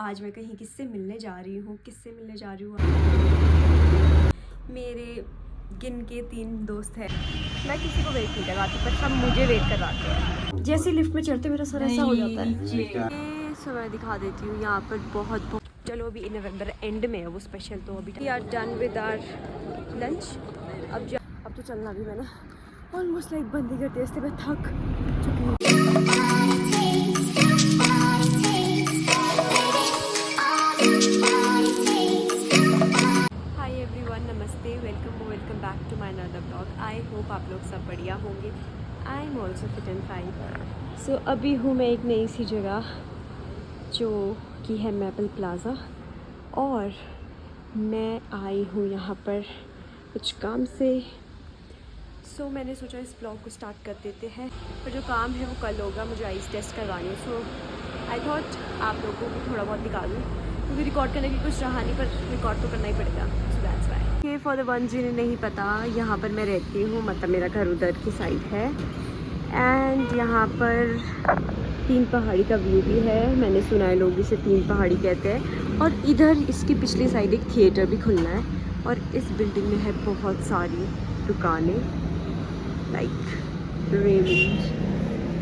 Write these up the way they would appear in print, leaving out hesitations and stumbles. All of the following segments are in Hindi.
आज मैं कहीं किससे मिलने जा रही हूँ मेरे गिन के 3 दोस्त हैं। मैं किसी को वेट नहीं करवाती पर सब मुझे वेट करवाते हैं। जैसे लिफ्ट में चढ़ते मेरा सर ऐसा हो जाता है। ये समय दिखा देती हूँ यहाँ पर बहुत चलो अभी नवंबर एंड में है वो स्पेशल, तो अभी we are done with our lunch. अब तो चलना भी मैंने ऑलमोस्ट लाइक बंदी करते इससे मैं थक चुकी हूँ। हाय एवरीवन, नमस्ते, welcome back to my another blog. I hope आप लोग सब बढ़िया होंगे। I am also fit and fine. So अभी हूँ मैं एक नई सी जगह जो कि है मैपल प्लाज़ा, और मैं आई हूँ यहाँ पर कुछ काम से। सो मैंने सोचा इस ब्लॉग को स्टार्ट कर देते हैं, पर जो काम है वो कल होगा। मुझे आइस टेस्ट करवानी है, सो आई थॉट आप लोगों को थोड़ा बहुत दिखा दूँ, क्योंकि रिकॉर्ड करने की कुछ रहा नहीं, पर रिकॉर्ड तो करना ही पड़ेगा। So that's why. For the one जिन्हें नहीं पता, यहाँ पर मैं रहती हूँ, मतलब मेरा घर उधर की साइड है, एंड यहाँ पर 3 पहाड़ी का व्यू भी है। मैंने सुना है लोग इसे 3 पहाड़ी कहते हैं। और इधर इसकी पिछली साइड एक थिएटर भी खुलना है, और इस बिल्डिंग में है बहुत सारी दुकानें, like Raymond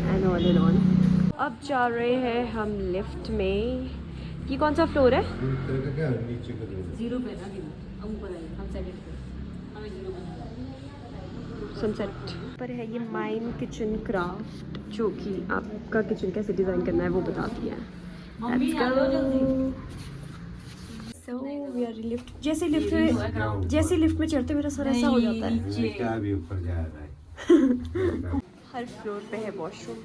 and all and all. अब जा रहे हैं हम लिफ्ट में। ये कौन सा फ्लोर है? 0 पे ना ऊपर है, हम सेकंड पे, हमें 0 पे सनसेट पर है। ये माइन किचन क्राफ्ट, जो कि आपका किचन कैसे डिज़ाइन करना है वो बताती है। मम्मी आ जाओ जल्दी। So we are lift। जैसे लिफ्ट में चढ़ते मेरा सर ऐसा हो जाता है। क्या भी ऊपर जा रहा है। हर फ्लोर पे है वॉशरूम,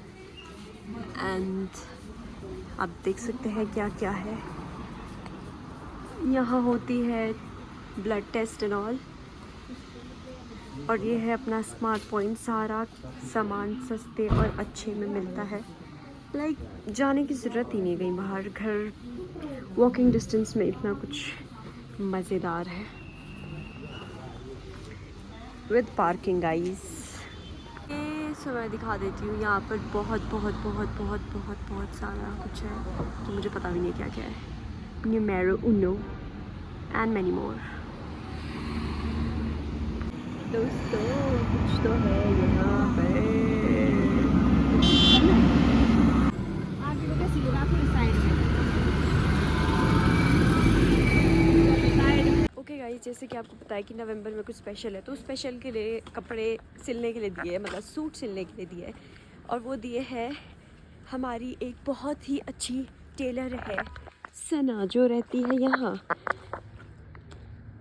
एंड आप देख सकते हैं क्या क्या है। यहाँ होती है ब्लड टेस्ट एंड ऑल, और ये है अपना स्मार्ट पॉइंट। सारा सामान सस्ते और अच्छे में मिलता है, लाइक जाने की ज़रूरत ही नहीं कहीं बाहर। घर वॉकिंग डिस्टेंस में इतना कुछ मज़ेदार है, विद पार्किंग गाइस। ये समय दिखा देती हूँ, यहाँ पर बहुत सारा कुछ है, तो मुझे पता भी नहीं क्या क्या है। Numero Uno and many more. दोस्तों कुछ तो है यहाँ पर। आगे को कैसी लगा फिर साइड में। ओके गाइस, जैसे कि आपको पता है कि नवंबर में कुछ स्पेशल है, तो स्पेशल के लिए कपड़े सिलने के लिए दिए, मतलब सूट सिलने के लिए दिए, और वो दिए हैं हमारी एक बहुत ही अच्छी टेलर है सना, जो रहती है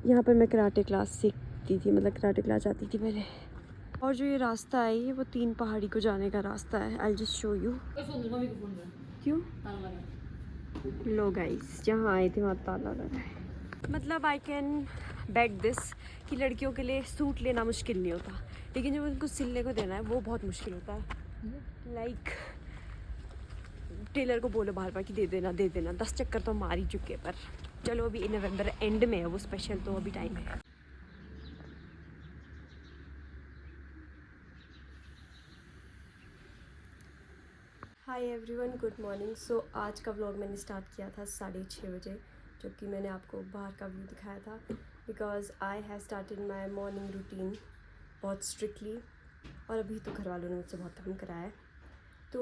यहाँ पर मैं कराटे क्लास सीखती थी, मतलब कराटे क्लास जाती थी पहले। और जो ये रास्ता है, ये वो 3 पहाड़ी को जाने का रास्ता है। I just show you. क्यों? लो गाइस, जहाँ आए थे वहाँ ताला लगा है। मतलब आई कैन बेट दिस कि लड़कियों के लिए सूट लेना मुश्किल नहीं होता, लेकिन जब उनको सिलने को देना है वो बहुत मुश्किल होता है। लाइक टेलर को बोलो बार बार कि दे देना 10 चक्कर तो मार ही चुके। पर चलो अभी नवंबर एंड में है वो स्पेशल, तो अभी टाइम है। Hi everyone, good morning. So आज का व्लॉग मैंने स्टार्ट किया था 6:30 बजे, जबकि मैंने आपको बाहर का व्यू दिखाया था, because I have started my morning routine बहुत स्ट्रिक्टली। और अभी तो घर वालों ने मुझसे बहुत काम कराया है, तो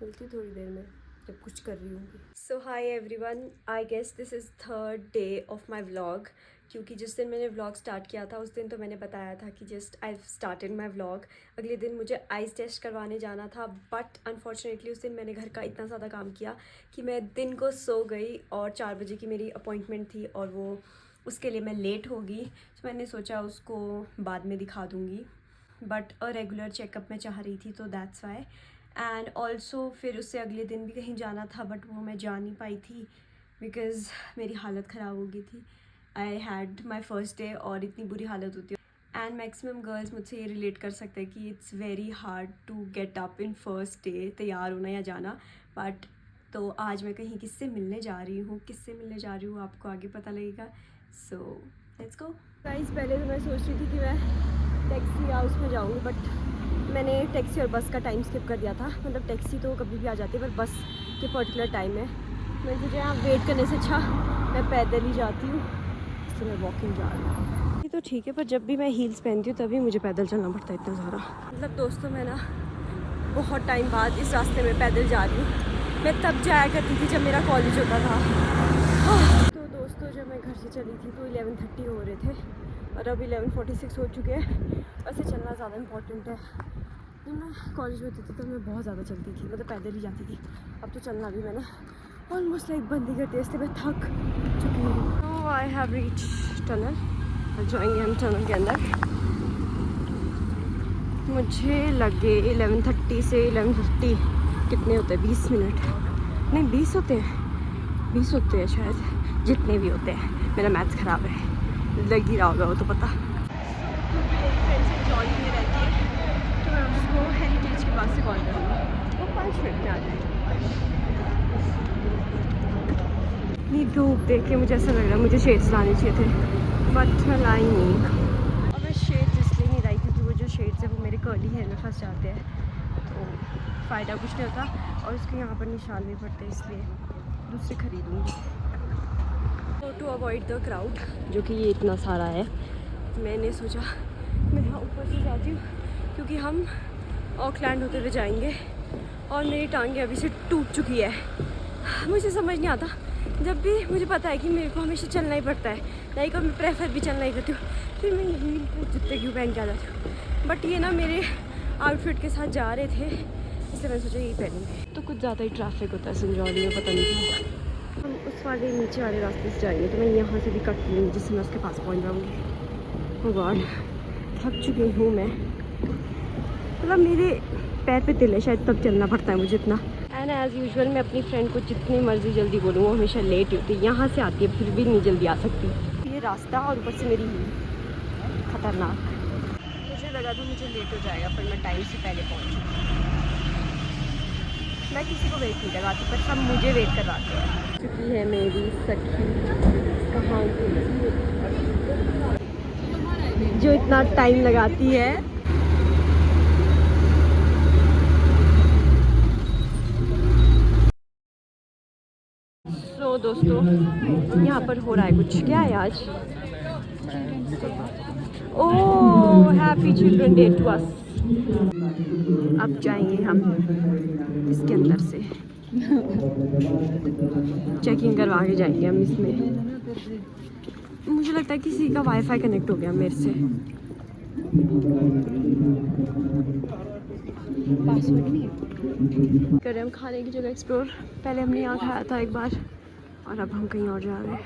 मिलती हूँ थोड़ी देर में जब कुछ कर रही हूँ। So hi everyone, I guess this is 3rd day of my vlog, क्योंकि जिस दिन मैंने व्लॉग स्टार्ट किया था उस दिन तो मैंने बताया था कि just I started my vlog. अगले दिन मुझे आइस टेस्ट करवाने जाना था, बट अनफॉर्चुनेटली उस दिन मैंने घर का इतना ज़्यादा काम किया कि मैं दिन को सो गई, और 4 बजे की मेरी अपॉइंटमेंट थी, और वो उसके लिए मैं लेट हो गई। तो मैंने सोचा उसको बाद में दिखा दूँगी, बट अ रेगुलर चेकअप मैं चाह रही थी, तो दैट्स वाई। एंड ऑल्सो फिर उससे अगले दिन भी कहीं जाना था, बट वो मैं जा नहीं पाई थी बिकॉज़ मेरी हालत ख़राब हो गई थी। I had my first day, और इतनी बुरी हालत होती है। एंड मैक्सिमम गर्ल्स मुझसे ये रिलेट कर सकते हैं कि it's very hard to get up in first day, तैयार होना या जाना। बट तो आज मैं कहीं किससे मिलने जा रही हूँ आपको आगे पता लगेगा। So let's go guys. पहले तो मैं सोच रही थी कि मैं टैक्सी या उसमें जाऊँगी, बट मैंने टैक्सी और बस का टाइम स्किप कर दिया था। मतलब टैक्सी तो कभी भी आ जाती है, पर बस के पर्टिकुलर टाइम है। मैं मुझे यहाँ वेट करने से अच्छा मैं पैदल ही जाती हूँ, इसलिए मैं वॉकिंग जा रही हूँ। ये तो ठीक है, पर जब भी मैं हील्स पहनती हूँ तभी मुझे पैदल चलना पड़ता है इतना ज़्यादा। मतलब दोस्तों मैं ना बहुत टाइम बाद इस रास्ते में पैदल जा रही हूँ। मैं तब जाया करती थी जब मेरा कॉलेज होता था। तो दोस्तों जब मैं घर से चली थी तो 11:30 हो रहे थे और अब 11:46 हो चुके हैं। वैसे चलना ज़्यादा इम्पोर्टेंट है। जब मैं कॉलेज में होती थी तो मैं बहुत ज़्यादा चलती थी, मतलब पैदल ही जाती थी। अब तो चलना भी मैंने ऑलमोस्ट लाइक बंद ही करती है, इसलिए मैं थक चुकी हूँ। तो आई हैव रीच टनल, अब जाएंगे हम टनल के अंदर। मुझे लगे 11:30 से 11:50 कितने होते हैं, 20 मिनट नहीं 20 होते हैं, 20 होते हैं शायद, जितने भी होते हैं। मेरा मैथ्स ख़राब है, लग ही रहा होगा वो तो पता। मेरी फ्रेंड से जॉइन में रहती है तो मैं उसको हेरिटेज के पास से कॉल करूँगी, वो 5 मिनट में आ जाएगी। इतनी धूप देख के मुझे ऐसा लग रहा है मुझे शेड्स लाने चाहिए थे, बट मैं लाई नहीं। और मैं शेड्स इसलिए नहीं लाई क्योंकि वो जो शेड्स है वो मेरे कर्ली हेयर में फंस जाते हैं, तो फ़ायदा कुछ नहीं होता और उसके यहाँ पर निशान भी पड़ते हैं, इसलिए दूसरे खरीदूँगी। तो टू अवॉइड द क्राउड जो कि ये इतना सारा है, मैंने सोचा मैं यहाँ ऊपर से जाती हूँ क्योंकि हम ऑकलैंड होते हुए जाएंगे और मेरी टांगें अभी से टूट चुकी है। मुझे समझ नहीं आता, जब भी मुझे पता है कि मेरे को हमेशा चलना ही पड़ता है, लाइक और मैं प्रेफर भी चलना ही करती हूँ, फिर मैं हील जूते क्यों पहन के आ जाती हूँ। बट ये ना मेरे आउटफिट के साथ जा रहे थे इसलिए मैंने सोचा यही पहनूँगी। तो कुछ ज़्यादा ही ट्रैफिक होता है संजौली में, पता नहीं क्यों। हम उस वाले नीचे वाले रास्ते से जाएंगे तो मैं यहाँ से भी कट लूँगी जिससे मैं उसके पास पहुँच जाऊँगी। ओह गॉड, थक चुकी हूँ मैं, मतलब मेरे पैर पे तिल है शायद, तब चलना पड़ता है मुझे इतना। एंड एज़ यूजुअल मैं अपनी फ्रेंड को जितनी मर्जी जल्दी बोलूँ वो हमेशा लेट होती है, यहाँ से आती है फिर भी नहीं जल्दी आ सकती। ये रास्ता और ऊपर से मेरी खतरनाक, मुझे लगा था मुझे लेट हो जाएगा पर मैं टाइम से पहले पहुँची। मैं किसी को वेट नहीं करवाती पर सब मुझे वेट करवाते हैं। क्योंकि है मेरी सखी कहाँ जो इतना टाइम लगाती है। तो दोस्तों यहाँ पर हो रहा है कुछ, क्या है आज? Oh happy children day to us. अब जाएंगे हम इसके अंदर से, चेकिंग करवा के जाएंगे हम इसमें। मुझे लगता है किसी का वाईफाई कनेक्ट हो गया मेरे से, पासवर्ड नहीं कर रहे हम खाने की जगह एक्सप्लोर। पहले हमने यहाँ खाया था एक बार और अब हम कहीं और जा रहे हैं।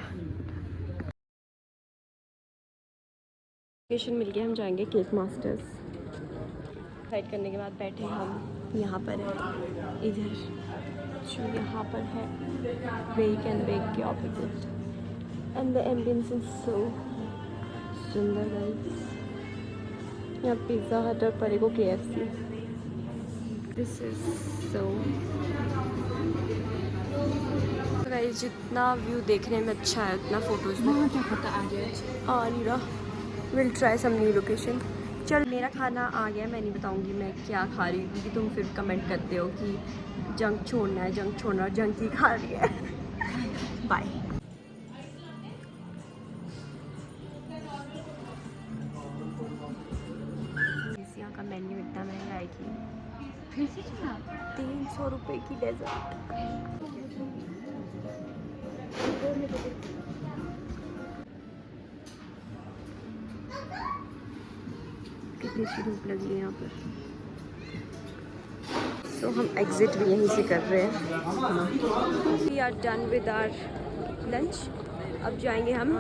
लोकेशन मिल गया, हम जाएंगे केक मास्टर्स। फाइट करने के बाद बैठे हम यहाँ पर है, इधर जो यहाँ पर है बेक एंड बेक के opposite, and the ambience is so सुंदर गाइस। यहाँ पिज़्ज़ा हट और परे को KFC। This is so guys, जितना व्यू देखने में अच्छा है उतना फोटोज में क्या पता आ जाए आ नहीं रहा। Will try some new location. चल मेरा खाना आ गया, मैं नहीं बताऊंगी मैं क्या खा रही हूँ क्योंकि तुम फिर कमेंट करते हो कि जंक छोड़ना है, जंक छोड़ना, और जंक ही खा रही है। बाय। यहाँ का मेन्यू इतना महंगा है कि 300 रुपये की डेजर्ट। कितनी सी धूप लगी है यहाँ पर। तो हम एग्जिट भी यहीं से कर रहे हैं। We are done with our lunch. अब जाएंगे हम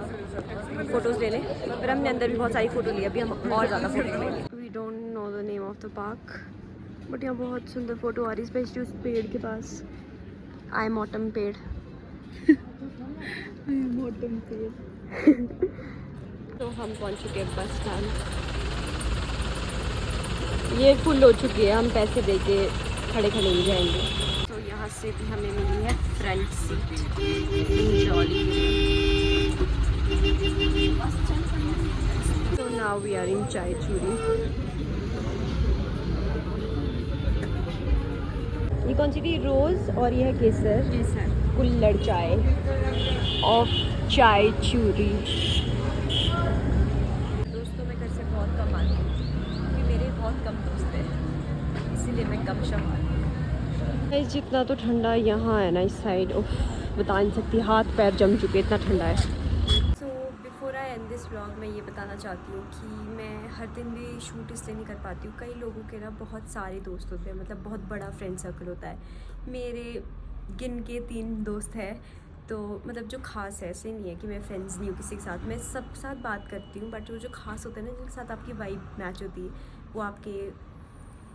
फ़ोटोज़ लेने, पर हमने अंदर भी बहुत सारी फ़ोटो ली, अभी हम और ज़्यादा फ़ोटो लेंगे। We don't know the name of the park, but यहाँ बहुत सुंदर फ़ोटो आ रही है, स्पेशली उस पेड़ के पास। आई एम ऑटम पेड़। ऑटम पेड़। तो हम पहुँच चुके हैं बस स्टैंड। ये फुल हो चुकी है, हम पैसे दे के खड़े खड़े नहीं जाएंगे। तो यहाँ से भी हमें मिली है फ्रंट सीट जॉली। तो नाउ वी आर इन चाय चूरी। ये कौन सी थी? रोज़ और ये है केसर। कुल्हड़ चाय ऑफ चाय चूरी। दोस्तों मैं घर से बहुत कम आती हूँ क्योंकि मेरे बहुत कम दोस्त हैं, इसीलिए मैं कम शम आती हूँ। जितना तो ठंडा यहाँ है ना इस साइड, बता नहीं सकती, हाथ पैर जम चुके, इतना ठंडा है। So before I and this vlog मैं ये बताना चाहती हूँ कि मैं हर दिन भी शूट इसलिए नहीं कर पाती हूँ। कई लोगों के ना बहुत सारे दोस्त होते हैं, मतलब बहुत बड़ा फ्रेंड सर्कल होता है। मेरे गिन के 3 दोस्त हैं, तो मतलब जो खास है, ऐसे नहीं है कि मैं फ्रेंड्स नहीं हूँ किसी के साथ, मैं सब साथ बात करती हूँ, बट वो जो खास होते हैं ना, जिनके साथ आपकी वाइब मैच होती है, वो आपके,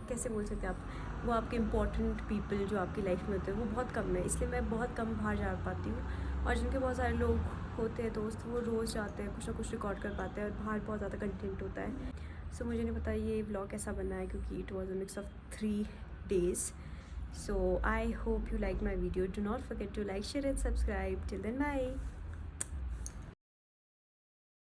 कैसे बोल सकते हैं आप, वो आपके इम्पोर्टेंट पीपल जो आपकी लाइफ में होते हैं, वो बहुत कम है। इसलिए मैं बहुत कम बाहर जा पाती हूँ। और जिनके बहुत सारे लोग होते हैं दोस्त, वो रोज़ जाते हैं, कुछ ना कुछ रिकॉर्ड कर पाते हैं, और बाहर बहुत ज़्यादा कंटेंट होता है। सो मुझे नहीं पता ये व्लॉग कैसा बनना है, क्योंकि it was a mix of 3 days. So I hope you like my video. Do not forget to like, share and subscribe. Till then, bye.